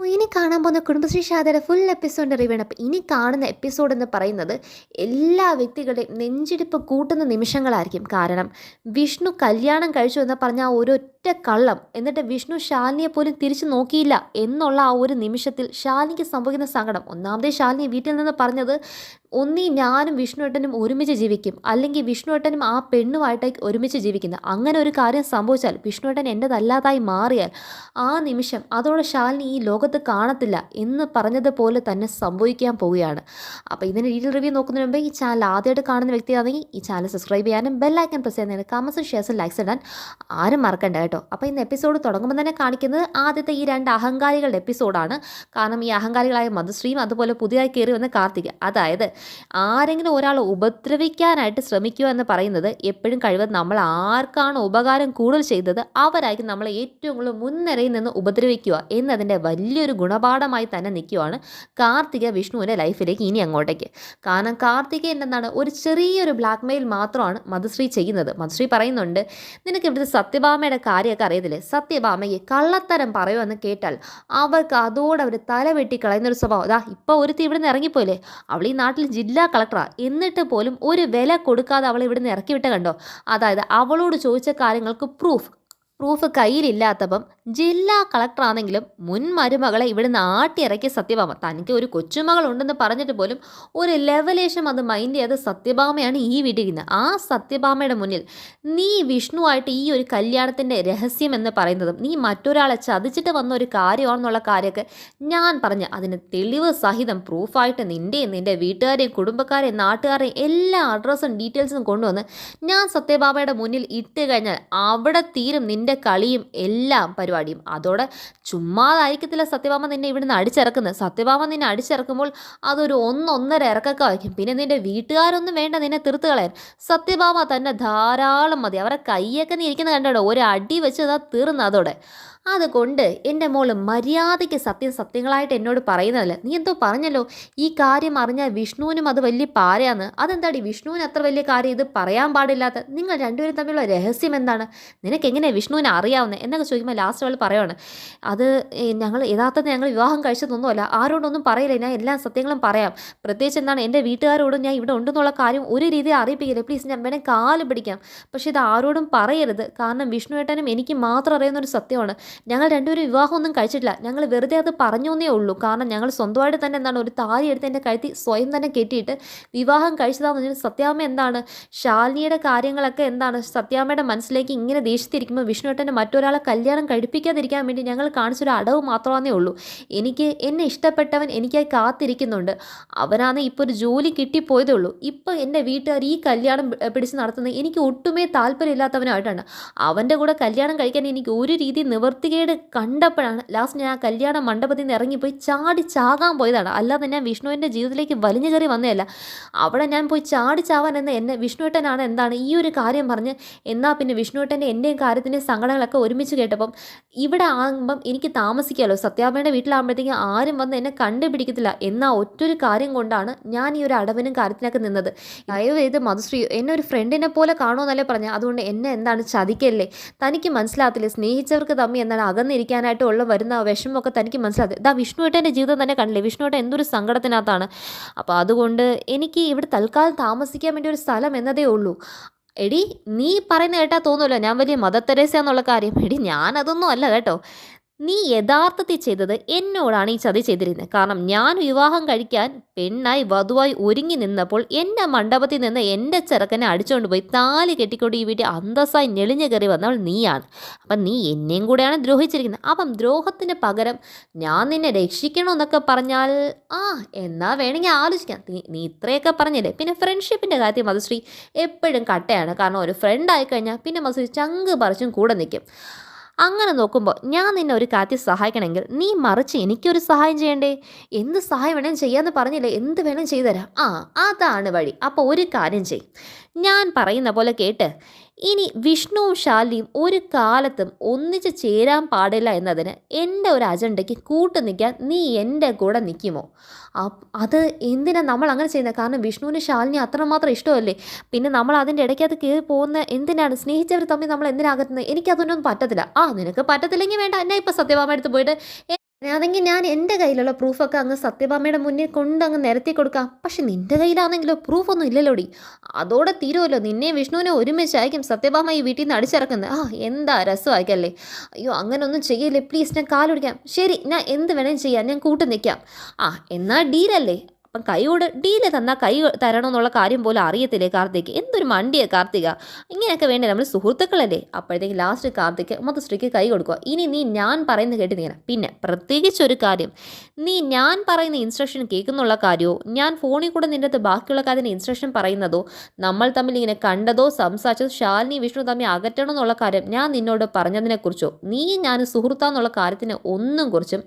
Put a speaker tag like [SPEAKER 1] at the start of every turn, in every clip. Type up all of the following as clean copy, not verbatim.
[SPEAKER 1] ഇനി കാണാൻ പോകുന്ന കുടുംബശ്രീ ശാഖയുടെ ഫുൾ എപ്പിസോഡിൻ്റെ റിവ്യൂ ആണ്. അപ്പോൾ ഇനി കാണുന്ന എപ്പിസോഡ് എന്ന് പറയുന്നത് എല്ലാ വ്യക്തികളുടെയും നെഞ്ചിടിപ്പ് കൂട്ടുന്ന നിമിഷങ്ങളായിരിക്കും. കാരണം വിഷ്ണു കല്യാണം കഴിച്ചു എന്ന് പറഞ്ഞ ആ ഒരൊറ്റ കള്ളം, എന്നിട്ട് വിഷ്ണു ശാലിനിയെ പോലും തിരിച്ചു നോക്കിയില്ല എന്നുള്ള ആ ഒരു നിമിഷത്തിൽ ശാലിനിക്ക് സംഭവിക്കുന്ന സങ്കടം. ഒന്നാമതേ ശാലിനി വീട്ടിൽ നിന്ന് പറഞ്ഞത് ഒന്നീ ഞാനും വിഷ്ണുവേട്ടനും ഒരുമിച്ച് ജീവിക്കും, അല്ലെങ്കിൽ വിഷ്ണുവേട്ടനും ആ പെണ്ണുമായിട്ടേക്ക് ഒരുമിച്ച് ജീവിക്കുന്നത്. അങ്ങനെ ഒരു കാര്യം സംഭവിച്ചാൽ വിഷ്ണുവേട്ടൻ എൻ്റെതല്ലാതായി മാറിയാൽ ആ നിമിഷം അതോടെ ശാലിനി ഈ ലോകത്ത് കാണത്തില്ല എന്ന് പറഞ്ഞതുപോലെ തന്നെ സംഭവിക്കാൻ പോവുകയാണ്. അപ്പോൾ ഇതിന് ഡീറ്റെയിൽ റിവ്യൂ നോക്കുന്നതിന് മുമ്പ് ഈ ചാനൽ ആദ്യമായിട്ട് കാണുന്ന വ്യക്തിയാണെങ്കിൽ ഈ ചാനൽ സബ്സ്ക്രൈബ് ചെയ്യാനും ബെല്ലൈക്കൺ പ്രസ് ചെയ്യുന്നതിന് കമൻസും ഷെയർസും ലൈക്സ് ഇടാൻ ആരും മറക്കണ്ട കേട്ടോ. അപ്പോൾ ഇന്ന് എപ്പിസോഡ് തുടങ്ങുമ്പോൾ തന്നെ കാണിക്കുന്നത് ആദ്യത്തെ ഈ രണ്ട് അഹങ്കാരികളുടെ എപ്പിസോഡാണ്. കാരണം ഈ അഹങ്കാരികളായ മധുശ്രീയും അതുപോലെ പുതിയതായി കയറി വന്ന കാർത്തിക, അതായത് ആരെങ്കിലും ഒരാൾ ഉപദ്രവിക്കാനായിട്ട് ശ്രമിക്കുക എന്ന് പറയുന്നത് എപ്പോഴും കഴിവത് നമ്മൾ ആർക്കാണ് ഉപകാരം കൂടുതൽ ചെയ്തത് അവരായിരിക്കും നമ്മളെ ഏറ്റവും കൂടുതൽ മുൻനിരയിൽ നിന്ന് ഉപദ്രവിക്കുക എന്നതിൻ്റെ വലിയൊരു ഗുണപാഠമായി തന്നെ നിൽക്കുകയാണ് കാർത്തിക വിഷ്ണുവിൻ്റെ ലൈഫിലേക്ക് ഇനി അങ്ങോട്ടേക്ക്. കാരണം കാർത്തിക എന്താണ് ഒരു ചെറിയൊരു ബ്ലാക്ക് മെയിൽ മാത്രമാണ് മധുശ്രീ ചെയ്യുന്നത്. മധുശ്രീ പറയുന്നുണ്ട്, നിനക്ക് ഇവിടുത്തെ സത്യഭാമയുടെ കാര്യമൊക്കെ അറിയത്തില്ലേ, സത്യഭാമയ്ക്ക് കള്ളത്തരം പറയുമെന്ന് കേട്ടാൽ അവർക്ക് അതോടെ അവർ തല വെട്ടിക്കളയുന്നൊരു സ്വഭാവം. അതാ ഇപ്പോൾ ഒരുത്തി ഇവിടുന്ന് ഇറങ്ങിപ്പോയില്ലേ, അവൾ ഈ നാട്ടിൽ ജില്ലാ കളക്ടറാണ്, എന്നിട്ട് പോലും ഒരു വില കൊടുക്കാതെ അവൾ ഇവിടുന്ന് ഇറക്കി വിട്ട കണ്ടോ. അതായത് അവളോട് ചോദിച്ച കാര്യങ്ങൾക്ക് പ്രൂഫ് കയ്യിലില്ലാത്തപ്പം ജില്ലാ കളക്ടറാണെങ്കിലും മുൻ മരുമകളെ ഇവിടുന്ന് ആട്ടിയിറക്കിയ സത്യഭാമ. തനിക്ക് ഒരു കൊച്ചുമകളുണ്ടെന്ന് പറഞ്ഞിട്ട് പോലും ഒരു ലെവലേശം അത് മൈൻഡ് ചെയ്യാതെ സത്യഭാമയാണ് ഈ വീട്ടിലിരിക്കുന്നത്. ആ സത്യഭാമയുടെ മുന്നിൽ നീ വിഷ്ണുവായിട്ട് ഈ ഒരു കല്യാണത്തിൻ്റെ രഹസ്യം എന്ന് പറയുന്നതും നീ മറ്റൊരാളെ ചതിച്ചിട്ട് വന്ന ഒരു കാര്യമാണെന്നുള്ള കാര്യമൊക്കെ ഞാൻ പറഞ്ഞ് അതിന് തെളിവ് സഹിതം പ്രൂഫായിട്ട് നിൻ്റെ വീട്ടുകാരെയും കുടുംബക്കാരെയും നാട്ടുകാരെയും എല്ലാ അഡ്രസ്സും ഡീറ്റെയിൽസും കൊണ്ടുവന്ന് ഞാൻ സത്യഭാമയുടെ മുന്നിൽ ഇട്ട് കഴിഞ്ഞാൽ അവിടെ തീരും നിൻ്റെ കളിയും എല്ലാം പരിപാടിയും. അതോടെ ചുമ്മാതായിരിക്കത്തില്ല സത്യഭാമ നിന്നെ ഇവിടുന്ന് അടിച്ചിറക്കുന്നത്. സത്യഭാമ നിന്നെ അടിച്ചിറക്കുമ്പോൾ അതൊരു ഒന്നൊന്നര ഇറക്കൊക്കെ വയ്ക്കും. പിന്നെ നിന്റെ വീട്ടുകാരൊന്നും വേണ്ട നിന്നെ തീർത്ത് കളയാൻ. സത്യഭാമ തന്നെ ധാരാളം മതി. അവരുടെ കൈയൊക്കെ നീ ഇരിക്കുന്നത് കണ്ടോ, ഒരു അടി വെച്ച് അതാ തീർന്നു. അതോടെ അതുകൊണ്ട് എൻ്റെ മോള് മര്യാദയ്ക്ക് സത്യങ്ങളായിട്ട് എന്നോട് പറയുന്നതല്ല. നീ എന്തോ പറഞ്ഞല്ലോ ഈ കാര്യം അറിഞ്ഞാൽ വിഷ്ണുവിനും അത് വലിയ പാരയാന്ന്. അതെന്താടി വിഷ്ണുവിന് അത്ര വലിയ കാര്യം ഇത് പറയാൻ പാടില്ലാത്ത? നിങ്ങൾ രണ്ടുപേരും തമ്മിലുള്ള രഹസ്യം എന്താണ്, നിനക്ക് എങ്ങനെയാണ് വിഷ്ണുവിനെ അറിയാവുന്നത് എന്നൊക്കെ ചോദിക്കുമ്പോൾ ലാസ്റ്റ് അവൾ പറയുവാണ്, അത് യഥാർത്ഥത്തിൽ ഞങ്ങൾ വിവാഹം കഴിച്ചതൊന്നുമല്ല, ആരോടൊന്നും പറയില്ല, ഞാൻ എല്ലാ സത്യങ്ങളും പറയാം. പ്രത്യേകിച്ച് എന്താണ് എൻ്റെ വീട്ടുകാരോടും ഞാൻ ഇവിടെ ഉണ്ടെന്നുള്ള കാര്യം ഒരു രീതിയിൽ അറിയിപ്പിക്കില്ല, പ്ലീസ്, ഞാൻ വേണേൽ കാല് പിടിക്കാം, പക്ഷേ ഇത് ആരോടും പറയരുത്. കാരണം വിഷ്ണുവേട്ടനും എനിക്ക് മാത്രം അറിയുന്നൊരു സത്യമാണ്. ഞങ്ങൾ രണ്ടുപേരും വിവാഹമൊന്നും കഴിച്ചിട്ടില്ല, ഞങ്ങൾ വെറുതെ അത് പറഞ്ഞു എന്നേ ഉള്ളൂ. കാരണം ഞങ്ങൾ സ്വന്തമായിട്ട് തന്നെ എന്താണ് ഒരു താലി എടുത്ത് എൻ്റെ കഴുത്തിൽ സ്വയം തന്നെ കെട്ടിയിട്ട് വിവാഹം കഴിച്ചതാണെന്ന് പറഞ്ഞാൽ സത്യാമ്മ എന്താണ് ശാലിനിയുടെ കാര്യങ്ങളൊക്കെ എന്താണ് സത്യാമ്മയുടെ മനസ്സിലേക്ക് ഇങ്ങനെ ദേഷ്യത്തിരിക്കുമ്പോൾ വിഷ്ണുവേട്ടൻ്റെ മറ്റൊരാളെ കല്യാണം കഴിപ്പിക്കാതിരിക്കാൻ വേണ്ടി ഞങ്ങൾ കാണിച്ചൊരു അടവ് മാത്രമേ ഉള്ളൂ. എന്നെ ഇഷ്ടപ്പെട്ടവൻ എനിക്കായി കാത്തിരിക്കുന്നുണ്ട്, അവനാണ് ഇപ്പോൾ ഒരു ജോലി കിട്ടിപ്പോയതേ ഉള്ളൂ. ഇപ്പോൾ എൻ്റെ വീട്ടുകാർ ഈ കല്യാണം പിടിച്ച് നടത്തുന്നത് എനിക്ക് ഒട്ടുമേ താല്പര്യമില്ലാത്തവനായിട്ടാണ്. അവൻ്റെ കൂടെ കല്യാണം കഴിക്കാൻ എനിക്ക് ഒരു രീതി നിവർത്തികേട് കണ്ടപ്പോഴാണ് ലാസ്റ്റ് ഞാൻ ആ കല്യാണ മണ്ഡപത്തിൽ നിന്ന് ഇറങ്ങിപ്പോയി ചാകാൻ പോയതാണ്. അല്ലാതെ ഞാൻ വിഷ്ണുവിൻ്റെ ജീവിതത്തിലേക്ക് വലിഞ്ഞു കയറി വന്നതല്ല. അവിടെ ഞാൻ പോയി ചാവാൻ എന്നെ വിഷ്ണുവേട്ടനാണ് എന്താണ് ഈ ഒരു കാര്യം പറഞ്ഞ്. എന്നാൽ പിന്നെ വിഷ്ണുവേട്ടൻ്റെ എൻ്റെയും കാര്യത്തിൻ്റെ സങ്കടങ്ങളൊക്കെ ഒരുമിച്ച് കേട്ടപ്പം ഇവിടെ ആകുമ്പം എനിക്ക് താമസിക്കാമല്ലോ, സത്യാമ്മയുടെ വീട്ടിലാകുമ്പോഴത്തേക്കും ആരും വന്ന് എന്നെ കണ്ടുപിടിക്കത്തില്ല എന്ന ഒറ്റൊരു കാര്യം കൊണ്ടാണ് ഞാൻ ഈ ഒരു അടവിനും കാര്യത്തിനൊക്കെ നിന്നത്. ദയവ് ചെയ്ത് മധുശ്രീ എന്നെ ഒരു ഫ്രണ്ടിനെ പോലെ കാണുമെന്നല്ലേ പറഞ്ഞത്, അതുകൊണ്ട് എന്നെ എന്താണ് ചതിക്കല്ലേ, തനിക്ക് മനസ്സിലാകത്തില്ലേ സ്നേഹിച്ചവർക്ക് തമ്മിൽ എന്താണ് അകന്നിരിക്കാനായിട്ട് വരുന്ന വിഷമമൊക്കെ തനിക്ക് മനസ്സിലാകത്ത്. ഇതാ വിഷ്ണുവേട്ടൻ്റെ ജീവിതം തന്നെ കണ്ടില്ലേ, വിഷ്ണുവേട്ടൻ എന്തൊരു സങ്കടത്തിനകത്താണ്. അപ്പോൾ അതുകൊണ്ട് എനിക്ക് ഇവിടെ തൽക്കാലം താമസിക്കാൻ വേണ്ടി ഒരു സ്ഥലം എന്നതേ ഉള്ളൂ. എടി നീ പറയുന്ന കേട്ടാൽ തോന്നുമല്ലോ ഞാൻ വലിയ മദർ തെരേസ എന്നുള്ള കാര്യം. എടി ഞാനതൊന്നും അല്ല കേട്ടോ. നീ യഥാർത്ഥത്തിൽ ചെയ്തത് എന്നോടാണ് ഈ ചതി ചെയ്തിരുന്നത്. കാരണം ഞാൻ വിവാഹം കഴിക്കാൻ പെണ്ണായി വധുവായി ഒരുങ്ങി നിന്നപ്പോൾ എൻ്റെ മണ്ഡപത്തിൽ നിന്ന് എൻ്റെ ചെറുക്കനെ അടിച്ചുകൊണ്ട് പോയി താലി കെട്ടിക്കൊണ്ട് ഈ വീട്ടിൽ അന്തസ്സായി ഞെളിഞ്ഞു കയറി വന്നവൾ നീയാണ്. അപ്പം നീ എന്നെയും കൂടെയാണ് ദ്രോഹിച്ചിരിക്കുന്നത്. അപ്പം ദ്രോഹത്തിന് പകരം ഞാൻ നിന്നെ രക്ഷിക്കണമെന്നൊക്കെ പറഞ്ഞാൽ എന്നാൽ വേണമെങ്കിൽ ആലോചിക്കാം. നീ ഇത്രയൊക്കെ പറഞ്ഞില്ലേ. പിന്നെ ഫ്രണ്ട്ഷിപ്പിൻ്റെ കാര്യത്തിൽ മധുശ്രീ എപ്പോഴും കട്ടയാണ്. കാരണം ഒരു ഫ്രണ്ട് ആയിക്കഴിഞ്ഞാൽ പിന്നെ മധുശ്രീ ചങ്ക് പറിച്ചും കൂടെ നിൽക്കും. അങ്ങനെ നോക്കുമ്പോൾ ഞാൻ നിന്നെ ഒരു കാര്യത്തിൽ സഹായിക്കണമെങ്കിൽ നീ മറിച്ച് എനിക്കൊരു സഹായം ചെയ്യണ്ടേ. എന്ത് സഹായം വേണമെങ്കിലും ചെയ്യാമെന്ന് പറഞ്ഞില്ലേ, എന്ത് വേണം ചെയ്തു തരാം. അതാണ് വഴി. അപ്പോൾ ഒരു കാര്യം ചെയ്യും, ഞാൻ പറയുന്ന പോലെ കേട്ട് ഇനി വിഷ്ണുവും ശാലിനിയും ഒരു കാലത്തും ഒന്നിച്ച് ചേരാൻ പാടില്ല എന്നതിന് എൻ്റെ ഒരു അജണ്ടയ്ക്ക് കൂട്ടു നിൽക്കാൻ നീ എൻ്റെ കൂടെ നിൽക്കുമോ? അത് എന്തിനാണ് നമ്മൾ അങ്ങനെ ചെയ്യുന്നത്? കാരണം വിഷ്ണുവിന് ശാലിനി അത്രമാത്രം ഇഷ്ടമല്ലേ. പിന്നെ നമ്മൾ അതിൻ്റെ ഇടയ്ക്കകത്ത് കയറി പോകുന്ന എന്തിനാണ്? സ്നേഹിച്ചവർ തമ്മിൽ നമ്മൾ എന്തിനാകത്തുന്നത്? എനിക്കതൊന്നും പറ്റത്തില്ല. നിനക്ക് പറ്റത്തില്ലെങ്കിൽ വേണ്ട, എന്നെ ഇപ്പോൾ സത്യഭാമ എടുത്ത് പോയിട്ട് അതെങ്കിൽ ഞാൻ എൻ്റെ കയ്യിലുള്ള പ്രൂഫൊക്കെ അങ്ങ് സത്യഭാമയുടെ മുന്നിൽ കൊണ്ടങ്ങ് നിരത്തി കൊടുക്കാം. പക്ഷെ നിൻ്റെ കയ്യിലാണെങ്കിലോ പ്രൂഫൊന്നും ഇല്ലല്ലോടി. അതോടെ തീരുമല്ലോ. നിന്നെയും വിഷ്ണുവിനെ ഒരുമിച്ചായിരിക്കും സത്യഭാമ ഈ വീട്ടിൽ നിന്ന് അടിച്ചിറക്കുന്നത്. എന്താ രസമായിക്കല്ലേ. അയ്യോ അങ്ങനൊന്നും ചെയ്യല്ലേ പ്ലീസ്, ഞാൻ കാലൊടിക്കാം. ശരി, ഞാൻ എന്ത് വേണേലും ചെയ്യാം, ഞാൻ കൂട്ട് നിൽക്കാം. എന്നാൽ ഡീലല്ലേ. അപ്പം കൈയോട് ഡീല് തന്നാൽ കൈ തരണമെന്നുള്ള കാര്യം പോലും അറിയത്തില്ലേ കാർത്തിക്. എന്തൊരു മണ്ടിയെ കാർത്തിക. ഇങ്ങനെയൊക്കെ വേണ്ടേ, നമ്മൾ സുഹൃത്തുക്കളല്ലേ. അപ്പോഴത്തേക്ക് ലാസ്റ്റ് കാർത്തിക് മധുശ്രീക്ക് കൈ കൊടുക്കുക. ഇനി നീ ഞാൻ പറയുന്നത് കേട്ട് നീങ്ങണം. പിന്നെ പ്രത്യേകിച്ചൊരു കാര്യം, നീ ഞാൻ പറയുന്ന ഇൻസ്ട്രക്ഷൻ കേൾക്കുന്നുള്ള കാര്യമോ ഞാൻ ഫോണിൽ കൂടെ നിൻ്റെ അടുത്ത് ബാക്കിയുള്ള കാര്യത്തിന് ഇൻസ്ട്രക്ഷൻ പറയുന്നതോ നമ്മൾ തമ്മിൽ ഇങ്ങനെ കണ്ടതോ സംസാരിച്ചതോ ശാലിനി വിഷ്ണു തമ്മിൽ അകറ്റണം എന്നുള്ള കാര്യം ഞാൻ നിന്നോട് പറഞ്ഞതിനെക്കുറിച്ചോ നീ ഞാൻ സുഹൃത്താന്നുള്ള കാര്യത്തിന് ഒന്നും കുറിച്ചും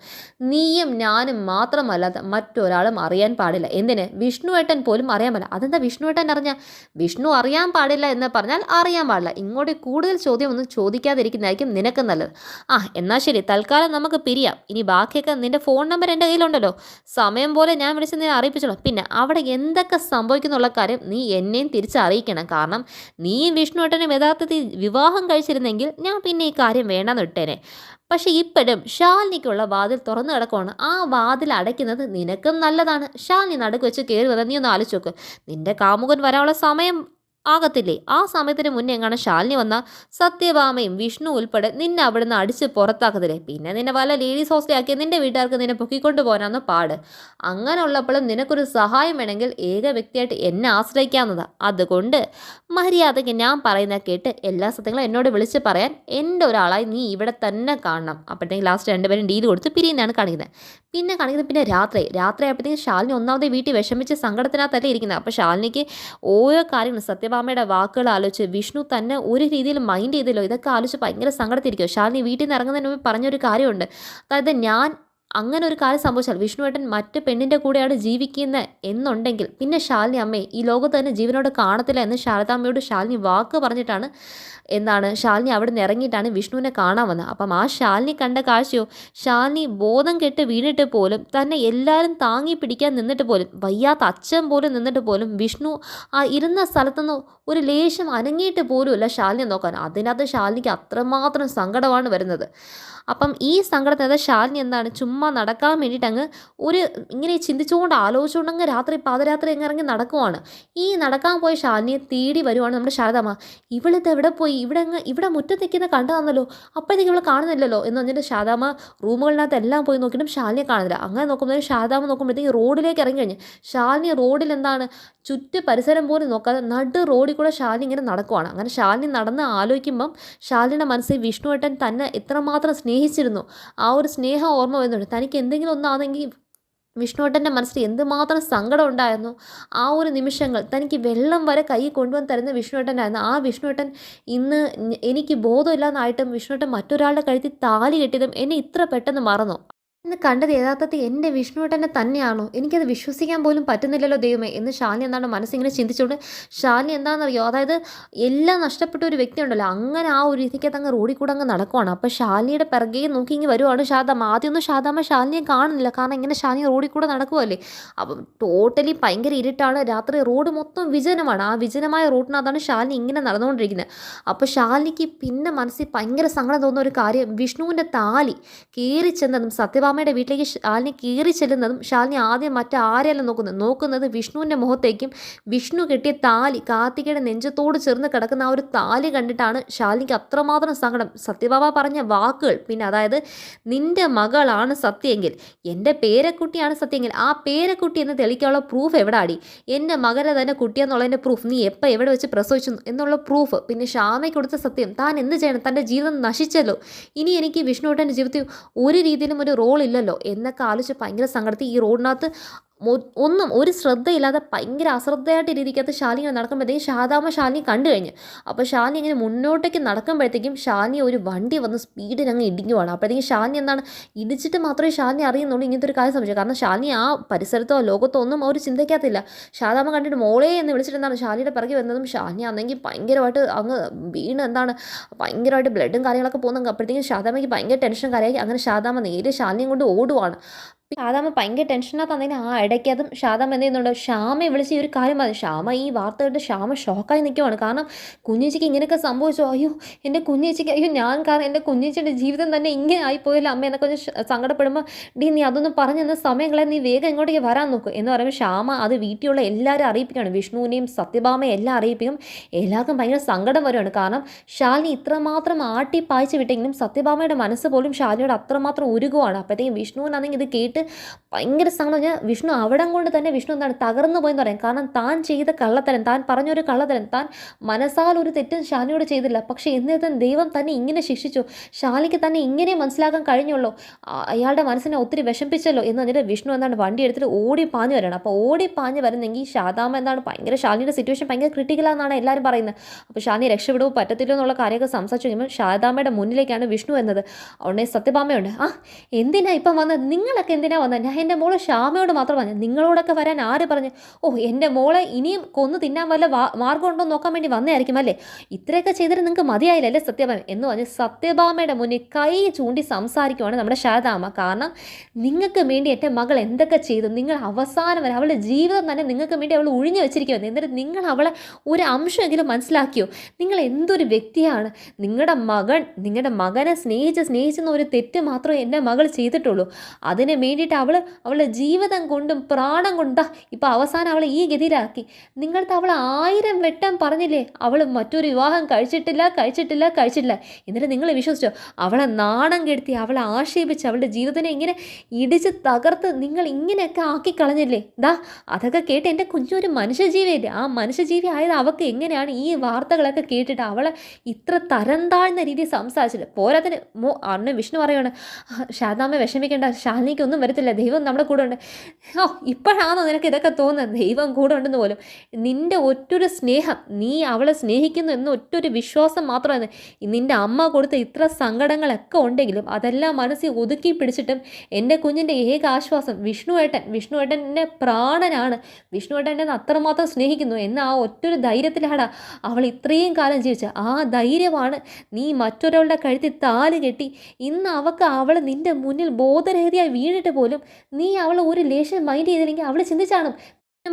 [SPEAKER 1] നീയും ഞാനും മാത്രമല്ലാതെ മറ്റൊരാളും അറിയാൻ പാടില്ല. എന്തിന്? വിഷ്ണുവേട്ടൻ പോലും അറിയാൻ പാടില്ല. അതെന്താ വിഷ്ണുവേട്ടൻ അറിഞ്ഞ? വിഷ്ണു അറിയാൻ പാടില്ല എന്ന് പറഞ്ഞാൽ അറിയാൻ പാടില്ല. ഇങ്ങോട്ട് കൂടുതൽ ചോദ്യമൊന്നും ചോദിക്കാതിരിക്കുന്നതായിരിക്കും നിനക്ക് നല്ലത്. എന്നാൽ ശരി, തൽക്കാലം നമുക്ക് പിരിയാം. ഇനി ബാക്കിയൊക്കെ നിന്റെ ഫോൺ നമ്പർ എൻ്റെ കയ്യിലുണ്ടല്ലോ. സമയം പോലെ ഞാൻ വിളിച്ച് നിന്നെ അറിയിപ്പിച്ചോളാം. പിന്നെ അവിടെ എന്തൊക്കെ സംഭവിക്കുന്നുള്ള കാര്യം നീ എന്നെയും തിരിച്ചറിയിക്കണം. കാരണം നീ വിഷ്ണുവേട്ടനും യഥാർത്ഥത്തിൽ വിവാഹം കഴിച്ചിരുന്നെങ്കിൽ ഞാൻ പിന്നെ ഈ കാര്യം വേണ്ടെന്ന് ഇട്ടേനെ. പക്ഷേ ഇപ്പോഴും ശാലിനിക്കുള്ള വാതിൽ തുറന്നു കിടക്കുവാണ്. ആ വാതിൽ അടയ്ക്കുന്നത് നിനക്കും നല്ലതാണ്. ശാലിനി നടുക്ക് വെച്ച് കയറി വന്നാൽ നീ ഒന്ന് ആലോചിച്ച് നോക്ക്. നിന്റെ കാമുകൻ വരാനുള്ള സമയം ആകത്തില്ലേ? ആ സമയത്തിന് മുന്നേ എങ്ങാണ് ശാലിനി വന്നാൽ സത്യഭാമയും വിഷ്ണു ഉൾപ്പെടെ നിന്നെ അവിടുന്ന് അടിച്ച് പുറത്താക്കത്തില്ലേ? പിന്നെ നിന്നെ വല്ല ലേഡീസ് ഹോസ്റ്റലാക്കി നിന്റെ വീട്ടുകാർക്ക് നിന്നെ പൊക്കിക്കൊണ്ട് പോകാനാന്ന് പാട്. അങ്ങനെ ഉള്ളപ്പോഴും നിനക്കൊരു സഹായം വേണമെങ്കിൽ ഏക വ്യക്തിയായിട്ട് എന്നെ ആശ്രയിക്കാവുന്നതാണ്. അതുകൊണ്ട് മര്യാദയ്ക്ക് ഞാൻ പറയുന്ന കേട്ട് എല്ലാ സത്യങ്ങളും എന്നോട് വിളിച്ച് പറയാൻ എൻ്റെ ഒരാളായി നീ ഇവിടെ തന്നെ കാണണം. അപ്പോഴത്തേക്ക് ലാസ്റ്റ് രണ്ടുപേരും ഡീൽ കൊടുത്ത് പിരിയുന്നതാണ് കാണിക്കുന്നത്. പിന്നെ രാത്രി ആയപ്പോഴത്തേക്കും ശാലിനി ഒന്നാമതേ വീട്ടിൽ വിഷമിച്ച് സങ്കടത്തിനകത്തല്ലേ ഇരിക്കുന്നത്. അപ്പോൾ ശാലിനിക്ക് ഓരോ കാര്യങ്ങളും സത്യഭാമയുടെ വാക്കുകൾ ആലോചിച്ച് വിഷ്ണു തന്നെ ഒരു രീതിയിൽ മൈൻഡ് ചെയ്തല്ലോ. ഇതൊക്കെ ആലോചിച്ച് ഭയങ്കര സങ്കടത്തിരിക്കും. ശാലിനി വീട്ടിൽ നിന്ന് ഇറങ്ങുന്നതിന് മുമ്പ് പറഞ്ഞൊരു കാര്യമുണ്ട്. അതായത് ഞാൻ അങ്ങനെ ഒരു കാര്യം സംഭവിച്ചാൽ വിഷ്ണുവേട്ടൻ മറ്റ് പെണ്ണിൻ്റെ കൂടെയാണ് ജീവിക്കുന്നത് എന്നുണ്ടെങ്കിൽ പിന്നെ ശാലിനി അമ്മയെ ഈ ലോകത്ത് തന്നെ ജീവനോട് കാണത്തില്ല എന്ന് ശാരദാമ്മയോട് ശാലിനി വാക്ക് പറഞ്ഞിട്ടാണ് ശാലിനി അവിടെ നിന്ന് ഇറങ്ങിയിട്ടാണ് വിഷ്ണുവിനെ കാണാൻ വന്നത്. അപ്പം ആ ശാലിനി കണ്ട കാഴ്ചയോ, ശാലിനി ബോധം കെട്ട് വീണിട്ട് പോലും തന്നെ എല്ലാവരും താങ്ങി പിടിക്കാൻ നിന്നിട്ട് പോലും വയ്യാത്ത അച്ഛൻ പോലും നിന്നിട്ട് പോലും വിഷ്ണു ഇരുന്ന സ്ഥലത്തുനിന്ന് ഒരു ലേശം അനങ്ങിയിട്ട് പോലുമല്ല ശാലിനി നോക്കാൻ. അതിനകത്ത് ശാലിനിക്ക് അത്രമാത്രം സങ്കടമാണ് വരുന്നത്. അപ്പം ഈ സങ്കടത്തിനകത്ത് ശാലിനി ചുമ്മാ നടക്കാൻ വേണ്ടിയിട്ട് ഇങ്ങനെ ചിന്തിച്ചുകൊണ്ട് ആലോചിച്ചുകൊണ്ട് പാതിരാത്രി ഇറങ്ങി നടക്കുവാണ്. ഈ നടക്കാൻ പോയ ശാലിനിയെ തേടി വരുവാണ് നമ്മുടെ ശാരദാമ്മ. ഇവളിത് എവിടെ പോയി? ഇവിടെ മുറ്റത്ത് നിൽക്കുന്ന കണ്ടതാണല്ലോ, അപ്പോഴത്തേക്ക് ഇവളെ കാണുന്നില്ലല്ലോ എന്ന് പറഞ്ഞിട്ട് ശാരദാമ്മ റൂമുകളിനകത്ത് എല്ലാം പോയി നോക്കിയിട്ടും ശാലിനിയെ കാണുന്നില്ല. അങ്ങനെ നോക്കുമ്പോൾ ശാരദാമ്മ നോക്കുമ്പോഴത്തേക്ക് റോഡിലേക്ക് ഇറങ്ങി കഴിഞ്ഞ് ശാലിനി റോഡിൽ ചുറ്റ് പരിസരം പോലും നോക്കാതെ നടു റോഡിൽ കൂടെ ശാലിനി ഇങ്ങനെ നടക്കുവാണ്. അങ്ങനെ ശാലിനി നടന്ന് ആലോചിക്കുമ്പം ശാലിനിയുടെ മനസ്സിൽ വിഷ്ണുവേട്ടൻ തന്നെ എത്രമാത്രം സ്നേഹിച്ചിരുന്നു ആ ഒരു സ്നേഹം ഓർമ്മ വരുന്നുണ്ട്. തനിക്ക് എന്തെങ്കിലും ഒന്നാണെങ്കിൽ വിഷ്ണുവേട്ടൻ്റെ മനസ്സിൽ എന്തുമാത്രം സങ്കടം ഉണ്ടായിരുന്നു. ആ ഒരു നിമിഷങ്ങൾ തനിക്ക് വെള്ളം വരെ കൈ കൊണ്ടുവന്ന് തരുന്ന വിഷ്ണുവേട്ടനായിരുന്നു. ആ വിഷ്ണുവേട്ടൻ ഇന്ന് എനിക്ക് ബോധമില്ലാന്നായിട്ടും വിഷ്ണുവേട്ടൻ മറ്റൊരാളുടെ കഴുത്തിൽ താലി കെട്ടിയതും എന്നെ ഇത്ര പെട്ടെന്ന് മറന്നു. ഇന്ന് കണ്ടത് യഥാർത്ഥത്തിൽ എൻ്റെ വിഷ്ണുവേട്ടനെ തന്നെയാണോ? എനിക്കത് വിശ്വസിക്കാൻ പോലും പറ്റുന്നില്ലല്ലോ ദൈവമേ എന്ന് ശാലിനി മനസ്സിങ്ങനെ ചിന്തിച്ചുകൊണ്ട് ശാലിനി എന്താണെന്നറിയോ, അതായത് എല്ലാം നഷ്ടപ്പെട്ട ഒരു വ്യക്തി ഉണ്ടല്ലോ, അങ്ങനെ ആ ഒരു രീതിക്കകത്ത് റോഡിൽ കൂടെ നടക്കുവാണ്. അപ്പോൾ ശാലിനിയുടെ പിറകെ നോക്കി വരുവാണ് ശാരദാമ്മ. ആദ്യമൊന്നും ശാരദാമ്മ ശാലിനിയെ കാണുന്നില്ല, കാരണം ഇങ്ങനെ ശാലിനി റോഡിൽ കൂടെ നടക്കുമല്ലേ. അപ്പം ടോട്ടലി ഭയങ്കര ഇരുട്ടാണ്, രാത്രി റോഡ് മൊത്തം വിജനമാണ്. ആ വിജനമായ റോഡിനകത്താണ് ശാലിനി ഇങ്ങനെ നടന്നുകൊണ്ടിരിക്കുന്നത്. അപ്പോൾ ശാലിനിക്ക് പിന്നെ മനസ്സിൽ ഭയങ്കര സങ്കടം തോന്നുന്ന ഒരു കാര്യം, വിഷ്ണുവിൻ്റെ താലി കയറി ചെന്നതും സത്യഭാമയുടെ വീട്ടിലേക്ക് ശാലിനി കയറി ചെല്ലുന്നതും ശാലിനി ആദ്യം മറ്റാരെയല്ല നോക്കുന്നത് വിഷ്ണുവിൻ്റെ മുഖത്തേക്കും വിഷ്ണു കെട്ടിയ താലി കാർത്തികയുടെ നെഞ്ചത്തോട് ചേർന്ന് കിടക്കുന്ന ആ ഒരു താലി കണ്ടിട്ടാണ് ശാലിനിക്ക് അത്രമാത്രം സങ്കടം. സത്യഭാമ പറഞ്ഞ വാക്കുകൾ, പിന്നെ അതായത് നിൻ്റെ മകളാണ് സത്യമെങ്കിൽ, എൻ്റെ പേരക്കുട്ടിയാണ് സത്യമെങ്കിൽ ആ പേരക്കുട്ടി എന്ന് തെളിയിക്കാനുള്ള പ്രൂഫ് എവിടെ ആടി? എൻ്റെ മകനെ തന്നെ കുട്ടിയെന്നുള്ളതിൻ്റെ പ്രൂഫ്, നീ എപ്പോൾ എവിടെ വെച്ച് പ്രസവിച്ചു എന്നുള്ള പ്രൂഫ്, പിന്നെ ശ്യാമയ്ക്ക് കൊടുത്ത സത്യം, താൻ എന്ത് ചെയ്യണം, തൻ്റെ ജീവിതം നശിച്ചല്ലോ, ഇനി എനിക്ക് വിഷ്ണുവേട്ടൻ്റെ ജീവിതത്തിൽ ഒരു രീതിയിലും ഒരു റോൾ ഇല്ലല്ലോ എന്നൊക്കെ ആലോചിച്ച് ഭയങ്കര സങ്കടത്തിൽ ഈ റോഡിനകത്ത് ഒന്നും ഒരു ശ്രദ്ധയില്ലാതെ ഭയങ്കര അശ്രദ്ധയായിട്ട് രീതിക്കകത്ത് ശാലിനി നടക്കുമ്പോഴത്തേക്കും ശാരദാമ്മ ശാലിനി കണ്ടു കഴിഞ്ഞ്. അപ്പോൾ ശാലിനി ഇങ്ങനെ മുന്നോട്ടേക്ക് നടക്കുമ്പോഴത്തേക്കും ശാലിനി ഒരു വണ്ടി വന്ന് സ്പീഡിൽ ഇടിക്കുവാണ്. അപ്പോഴത്തേക്കും ശാലിനി ഇടിച്ചിട്ട് മാത്രമേ ശാലിനി അറിയുന്നുള്ളൂ ഇങ്ങനത്തെ ഒരു കാര്യം സംഭവിച്ചത്. കാരണം ശാലിനി ആ പരിസരത്തോ ലോകത്തോ ഒന്നും അവർ ചിന്തിക്കാത്തില്ല. ശാരദാമ്മ കണ്ടിട്ട് മോളെ എന്ന് വിളിച്ചിട്ട് ശാലിനിയുടെ പിറകെ വരുന്നതും ശാലിനി ഭയങ്കരമായിട്ട് വീണ് ഭയങ്കരമായിട്ട് ബ്ലഡും കാര്യങ്ങളൊക്കെ പോകുന്നു. അപ്പോഴത്തേക്കും ശാരദാമ്മയ്ക്ക് ഭയങ്കര ടെൻഷൻ കാര്യമായി. അങ്ങനെ ശാരദാമ്മ നേരെ ശാലിനിയും കൊണ്ട് ഓടുവാണ്. ഷാദാമ്മ ഭയങ്കര ടെൻഷനകത്താണെങ്കിൽ ആ ഇടയ്ക്ക് അതും ഷാദാമ്മ എന്ത് ചെയ്യുന്നുണ്ട്, ശ്യാമയെ വിളിച്ച് ഈ ഒരു കാര്യം പറഞ്ഞു. ഈ വാർത്ത കേട്ട് ശ്യാമ ഷോക്കായി നിൽക്കുവാണ്. കാരണം കുഞ്ഞേച്ചിക്ക് ഇങ്ങനെയൊക്കെ സംഭവിച്ചോ, അയ്യോ എൻ്റെ കുഞ്ഞേച്ചിക്ക്, അയ്യോ ഞാൻ കാരണം എൻ്റെ കുഞ്ഞേച്ചിയുടെ ജീവിതം തന്നെ ഇങ്ങനെ ആയിപ്പോയല്ലോ അമ്മ എന്നൊക്കെ സങ്കടപ്പെടുമ്പോൾ, നീ അതൊന്നും പറഞ്ഞു തന്ന സമയങ്ങളെ നീ വേഗം ഇങ്ങോട്ടേക്ക് വരാൻ നോക്കും എന്ന് പറയുമ്പോൾ ശ്യാമ അത് വീട്ടിലുള്ള എല്ലാവരും അറിയിപ്പിക്കുകയാണ്. വിഷ്ണുവിനെയും സത്യഭാമയും എല്ലാം അറിയിപ്പിക്കും. എല്ലാവർക്കും ഭയങ്കര സങ്കടം വരുവാണ്. കാരണം ശാലിനി ഇത്രമാത്രം ആട്ടി പായിച്ച് വിട്ടെങ്കിലും സത്യഭാമയുടെ മനസ്സ് പോലും ശാലിനിയോട് അത്രമാത്രം ഉരുകുവാണ്. അപ്പോഴത്തേക്കും വിഷ്ണുവിനാണെങ്കിൽ ഇത് കേട്ട് ഭയങ്കര സങ്കടം. ഞാൻ വിഷ്ണു അവിടം കൊണ്ട് തന്നെ വിഷ്ണു എന്താണ് തകർന്നു പോയെന്ന് പറയാം. കാരണം താൻ ചെയ്ത കള്ളത്തരം, താൻ പറഞ്ഞൊരു കള്ളത്തരം, താൻ മനസ്സാൽ ഒരു തെറ്റും ശാലിനിയോട് ചെയ്തില്ല. പക്ഷേ എന്നിട്ടും ദൈവം തന്നെ ഇങ്ങനെ ശിക്ഷിച്ചു, ശാലിനിക്ക് തന്നെ ഇങ്ങനെ മനസ്സിലാക്കാൻ കഴിഞ്ഞുള്ളൂ, അയാളുടെ മനസ്സിനെ ഒത്തിരി വിഷമിപ്പിച്ചല്ലോ എന്ന് പറഞ്ഞിട്ട് വിഷ്ണു എന്താണ് വണ്ടി എടുത്തിട്ട് ഓടി പാഞ്ഞു വരണം. അപ്പോൾ ഓടി പാഞ്ഞ് വരുന്നെങ്കിൽ ശാദാമ്മ എന്താണ് ഭയങ്കര ശാലിനിയുടെ സിറ്റുവേഷൻ ഭയങ്കര ക്രിട്ടിക്കലാണെന്നാണ് എല്ലാവരും പറയുന്നത്. അപ്പോൾ ശാലിനി രക്ഷപ്പെടുവോ പറ്റത്തില്ലോ എന്നുള്ള കാര്യമൊക്കെ സംസാരിച്ചു കഴിയുമ്പോൾ ശാരദാമ്മയുടെ മുന്നിലേക്കാണ് വിഷ്ണു എന്നത്. ഉടനെ സത്യഭാമയുണ്ട്, എന്തിനാ ഇപ്പം വന്നത്, നിങ്ങളൊക്കെ എന്തിനാ വന്നത്, ഞാൻ എൻ്റെ മോളെ ശ്യാമയോട് മാത്രം പറഞ്ഞു, നിങ്ങളോടൊക്കെ വരാൻ ആര് പറഞ്ഞു, എൻ്റെ മോളെ ഇനിയും കൊന്നു തിന്നാൻ വല്ല മാർഗം ഉണ്ടോ നോക്കാൻ വേണ്ടി വന്നതായിരിക്കും അല്ലേ, ഇത്രയൊക്കെ ചെയ്തിട്ട് നിങ്ങൾക്ക് മതിയായില്ല അല്ലേ സത്യഭാമ എന്ന് പറഞ്ഞ് സത്യഭാമയുടെ മുന്നിൽ കൈ ചൂണ്ടി സംസാരിക്കുവാണ് നമ്മുടെ ശാരദാമ്മ. കാരണം നിങ്ങൾക്ക് വേണ്ടി എൻ്റെ മകൾ എന്തൊക്കെ ചെയ്തു, നിങ്ങൾ അവസാനം വരെ അവളുടെ ജീവിതം തന്നെ നിങ്ങൾക്ക് വേണ്ടി അവൾ ഒഴിഞ്ഞു വെച്ചിരിക്കുമെന്ന്, എന്നിട്ട് നിങ്ങൾ അവളെ ഒരു അംശമെങ്കിലും മനസ്സിലാക്കിയോ, നിങ്ങൾ എന്തൊരു വ്യക്തിയാണ്, നിങ്ങളുടെ മകനെ സ്നേഹിച്ചെന്ന ഒരു തെറ്റ് മാത്രമേ എൻ്റെ മകൾ ചെയ്തിട്ടുള്ളൂ, അതിന് വേണ്ടിയിട്ട് അവളുടെ ജീവിതം കൊണ്ടും പ്രാണം കൊണ്ടാ ഇപ്പം അവസാനം അവളെ ഈ ഗതിയിലാക്കി. നിങ്ങളുടെ അവൾ 1000 വട്ടം പറഞ്ഞില്ലേ അവൾ മറ്റൊരു വിവാഹം കഴിച്ചിട്ടില്ല, എന്നിട്ട് നിങ്ങൾ വിശ്വസിച്ചോ, അവളെ നാണം കെടുത്തി, അവളെ ആക്ഷേപിച്ച്, അവളുടെ ജീവിതത്തിനെ ഇങ്ങനെ ഇടിച്ച് തകർത്ത് നിങ്ങൾ ഇങ്ങനെയൊക്കെ ആക്കി കളഞ്ഞില്ലേ. അതൊക്കെ കേട്ട് എൻ്റെ കുഞ്ഞൊരു മനുഷ്യജീവിയല്ലേ, ആ മനുഷ്യജീവി ആയത് അവൾക്ക് എങ്ങനെയാണ് ഈ വാർത്തകളൊക്കെ കേട്ടിട്ട് അവളെ ഇത്ര തരം താഴ്ന്ന രീതിയിൽ സംസാരിച്ചില്ല. പോരാത്തിന് അന്ന് വിഷ്ണു പറയുകയാണ്, ശാരദാമ്മ വിഷമിക്കേണ്ട, ശാലിനിക്കൊന്നും വരത്തില്ല, ദൈവം നമ്മുടെ കൂടെ ഉണ്ട്. ഇപ്പോഴാണോ നിനക്ക് ഇതൊക്കെ തോന്നുന്നത്, ദൈവം കൂടെ ഉണ്ടെന്ന് പോലും. നിൻ്റെ ഒറ്റൊരു സ്നേഹം, നീ അവളെ സ്നേഹിക്കുന്നു എന്ന ഒറ്റൊരു വിശ്വാസം മാത്രമാണ് നിൻ്റെ അമ്മ കൊടുത്ത ഇത്ര സങ്കടങ്ങളൊക്കെ ഉണ്ടെങ്കിലും അതെല്ലാം മനസ്സിൽ ഒതുക്കി പിടിച്ചിട്ടും എൻ്റെ കുഞ്ഞിൻ്റെ ഏക ആശ്വാസം വിഷ്ണുവേട്ടൻ്റെ പ്രാണനാണ്, വിഷ്ണുവേട്ടനെ അത്രമാത്രം സ്നേഹിക്കുന്നു എന്ന ആ ഒറ്റൊരു ധൈര്യത്തിലാണ് അവൾ ഇത്രയും കാലം ജീവിച്ചത്. ആ ധൈര്യമാണ് നീ മറ്റൊരാളുടെ കഴുത്തിൽ താല് കെട്ടി ഇന്ന് അവൾ നിൻ്റെ മുന്നിൽ ബോധരഹിതയായി വീണിട്ട് പോലും നീ അവളെ ഒരു ലേശം മൈൻഡ് ചെയ്തില്ലെങ്കിൽ അവൾ ചിന്തിച്ചാണ്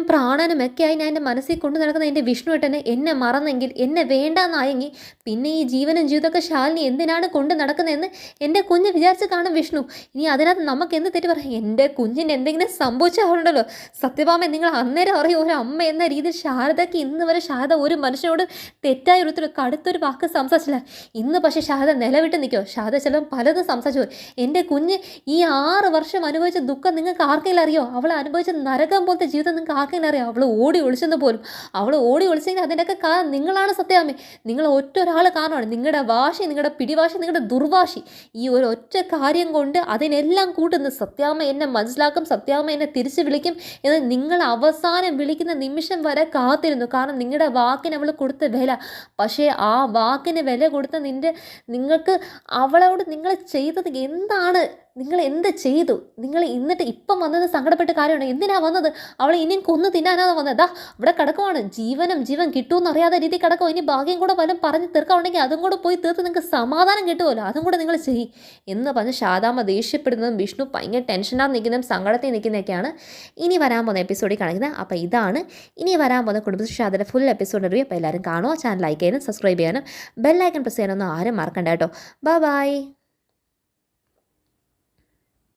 [SPEAKER 1] പ്രാണനും ഒക്കെയായി ഞാൻ എൻ്റെ മനസ്സിൽ കൊണ്ടു നടക്കുന്ന എൻ്റെ വിഷ്ണുവേട്ടനെ എന്നെ മറന്നെങ്കിൽ, എന്നെ വേണ്ടാന്നായെങ്കിൽ പിന്നെ ഈ ജീവനും ജീവിതമൊക്കെ ശാലിനി എന്തിനാണ് കൊണ്ട് നടക്കുന്നതെന്ന് എൻ്റെ കുഞ്ഞ് വിചാരിച്ച് കാണും വിഷ്ണു. ഇനി അതിനകത്ത് നമുക്ക് എന്ത് തെറ്റ് പറയാം, എൻ്റെ കുഞ്ഞിന് എന്തെങ്കിലും സംഭവിച്ചാലുണ്ടല്ലോ സത്യഭാമ, നിങ്ങൾ അന്നേരം അറിയും ഒരു അമ്മ എന്ന രീതിയിൽ ശാരദയ്ക്ക് ഇന്ന് വരെ ശാരദ ഒരു മനുഷ്യനോട് തെറ്റായ ഒരു കടുത്തൊരു വാക്ക് സംസാരിച്ചില്ല. ഇന്ന് പക്ഷേ ശാരദ നിലവിട്ട് നിൽക്കുമോ, ശാരദ ചിലപ്പോൾ പലതും സംസാരിച്ചു പോയി. എൻ്റെ കുഞ്ഞ് ഈ 6 വർഷം അനുഭവിച്ച ദുഃഖം നിങ്ങൾക്ക് ആർക്കെങ്കിലും അറിയോ, അവൾ അനുഭവിച്ച നരകം പോലത്തെ ജീവിതം നിങ്ങൾക്ക് ആർക്കെങ്കിലും അറിയാം. അവൾ ഓടി ഒളിച്ചെന്ന് പോലും, അവൾ ഓടി ഒളിച്ചെങ്കിൽ അതിൻ്റെയൊക്കെ കാരണം നിങ്ങളാണ് സത്യാമ്മേ, നിങ്ങൾ ഒറ്റൊരാൾ കാരണമാണ്, നിങ്ങളുടെ വാശി, നിങ്ങളുടെ പിടിവാശി, നിങ്ങളുടെ ദുർവാശി, ഈ ഒരു ഒറ്റ കാര്യം കൊണ്ട് അതിനെല്ലാം കൂട്ടുന്നു. സത്യാമ്മ എന്നെ മനസ്സിലാക്കും, സത്യാമ്മ എന്നെ തിരിച്ചു വിളിക്കും എന്ന് നിങ്ങൾ അവസാനം വിളിക്കുന്ന നിമിഷം വരെ കാത്തിരുന്നു. കാരണം നിങ്ങളുടെ വാക്കിന് അവൾ കൊടുത്ത വില, പക്ഷേ ആ വാക്കിന് വില കൊടുത്ത നിങ്ങൾക്ക് അവളോട് നിങ്ങൾ ചെയ്തത് എന്താണ്, നിങ്ങൾ എന്ത് ചെയ്തു, നിങ്ങൾ എന്നിട്ട് ഇപ്പം വന്നത് സങ്കടപ്പെട്ട കാര്യമാണ്, എന്തിനാ വന്നത്, അവളെ ഇനിയും കൊന്നു തിന്നാനാണ് വന്നത്, ഇവിടെ കിടക്കുവാണ്, ജീവൻ കിട്ടുമെന്ന് അറിയാത്ത രീതിയിൽ കിടക്കും, ഇനി ഭാഗ്യം കൂടെ വല്ലതും പറഞ്ഞ് തീർക്കാവുണ്ടെങ്കിൽ അതും കൂടെ പോയി തീർത്ത് നിങ്ങൾക്ക് സമാധാനം കിട്ടുമല്ലോ, അതും കൂടെ നിങ്ങൾ ചെയ്യും എന്ന് പറഞ്ഞ് ശാരദാമ്മ ദേഷ്യപ്പെടുന്നതും വിഷ്ണു ഭയങ്കര ടെൻഷനാണ് നിൽക്കുന്നതും സങ്കടത്തിൽ നിൽക്കുന്നതൊക്കെയാണ് ഇനി വരാൻ പോകുന്ന എപ്പിസോഡിൽ കാണിക്കുന്നത്. അപ്പോൾ ഇതാണ് ഇനി വരാൻ പോകുന്ന കുടുംബശ്രീ ശാരദയുടെ ഫുൾ എപ്പിസോഡ് റിവ്യൂ. അപ്പോൾ എല്ലാവരും കാണുമോ, ചാനൽ ലൈക്ക് ചെയ്യാനും സബ്സ്ക്രൈബ് ചെയ്യാനും ബെല്ലൈക്കൺ പ്രസ് ചെയ്യാനൊന്നും ആരും മറക്കണ്ട കേട്ടോ. ബൈ.